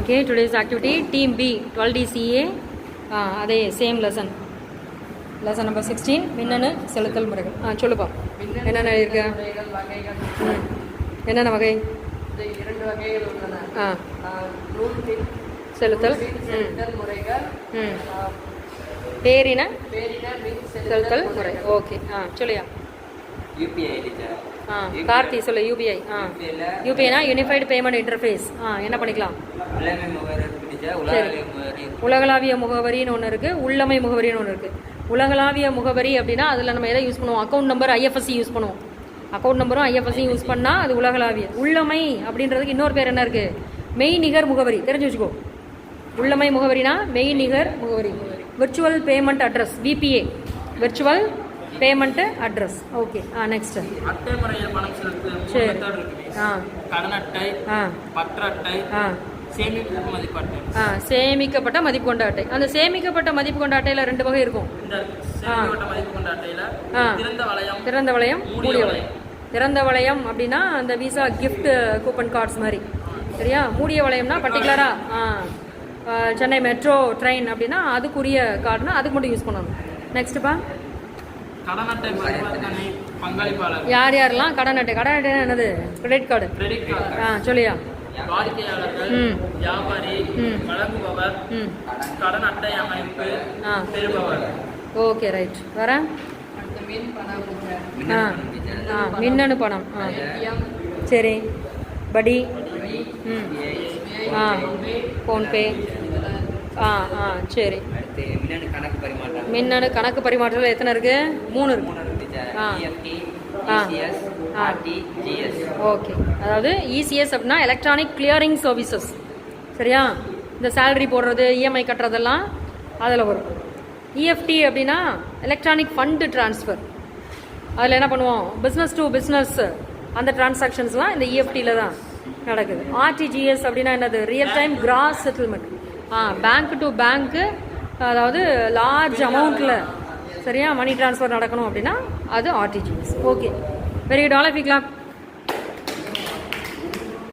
Okay, today's activity team B 12DCA அதே same lesson number 16 மின்னணு செலுத்தல் முறைகள் சொல்லுப்பா என்னென்ன இருக்கு என்னென்ன வகை இரண்டு வகைகள் உள்ளன செலுத்தல் முறைகள் பேரின செலுத்தல் முறை ஓகே சொல்லியா யூபிஐ கார்த்தி சொல்லு யூபிஐ யூபிஐனா யூனிஃபைடு பேமெண்ட் இன்டர்ஃபேஸ் என்ன பண்ணிக்கலாம் உலகளாவிய முகவரின்னு ஒன்று இருக்குது உள்ளமை முகவரின்னு ஒன்று இருக்குது உலகளாவிய முகவரி அப்படின்னா அதில் நம்ம எதை யூஸ் பண்ணுவோம் அக்கௌண்ட் நம்பர் ஐஎஃப்எஸ்சி யூஸ் பண்ணுவோம் அக்கௌண்ட் நம்பரும் ஐஎஃப்எஸ்சி யூஸ் பண்ணால் அது உலகளாவிய உள்ளமை அப்படின்றதுக்கு இன்னொரு பேர் என்ன இருக்குது மெய்நிகர் முகவரி தெரிஞ்சு வச்சுக்கோ உள்ளமை முகவரினா மெய்நிகர் முகவரி virtual payment address VBA virtual payment address okay next அட்டை முறையில் பணம் செலுத்தும் சரி கடன் அட்டை பற்ற அட்டை சேமிக்கப்பட்ட மதிப்பு அட்டை சேமிக்கப்பட்ட மதிப்பு கொண்ட அட்டை அந்த சேமிக்கப்பட்ட மதிப்பு கொண்ட அட்டையில் ரெண்டு வகை இருக்கும் சேமிக்கப்பட்ட மதிப்பு கொண்ட அட்டையில திறந்த வளையம் மூடிய வளையம் திறந்த வளையம் அப்படின்னா அந்த விசா கிஃப்ட் கூப்பன் கார்ட்ஸ் மாதிரி சரியா மூடிய வளையம்னா பர்டிகுலராக சென்னை மெட்ரோ ட்ரெயின் அப்படின்னா அதுக்குரிய கார்டுனா அதுக்கு மட்டும் யூஸ் பண்ணணும் நெக்ஸ்ட்டுப்பா கடன் அட்டை பங்களிப்பாளர் யார் யாரெல்லாம் கடன் அட்டை என்னது கிரெடிட் கார்டு சொல்லியா வாடிக்கையாளர்கள் வியாபாரி வழங்குபவர் கடன் அட்டை அமைப்பு பெறுபவர் ஓகே ரைட் வர மின்னணு பணம் சரி படி ஃபோன்பே சரி மின்னணு கணக்கு பரிமாற்றத்தில் எத்தனை இருக்கு 3 இருக்கு ஓகே அதாவது இசிஎஸ் அப்படின்னா எலக்ட்ரானிக் கிளியரிங் சர்வீசஸ் சரியா இந்த சேலரி போடுறது இஎம்ஐ கட்டுறதெல்லாம் அதில் வரும் இஎஃப்டி அப்படின்னா எலக்ட்ரானிக் ஃபண்டு டிரான்ஸ்ஃபர் அதில் என்ன பண்ணுவோம் பிஸ்னஸ் டு பிஸ்னஸ் அந்த டிரான்சாக்ஷன்ஸ்லாம் இந்த இஎஃப்டியில் தான் நடக்குது ஆர்டிஜிஎஸ் அப்படின்னா என்னது real time gross settlement bank to பேங்க்கு அதாவது லார்ஜ் அமௌண்ட்டில் சரியா மணி ட்ரான்ஸ்ஃபர் நடக்கணும் அப்படின்னா அது RTGS okay very good all of you clap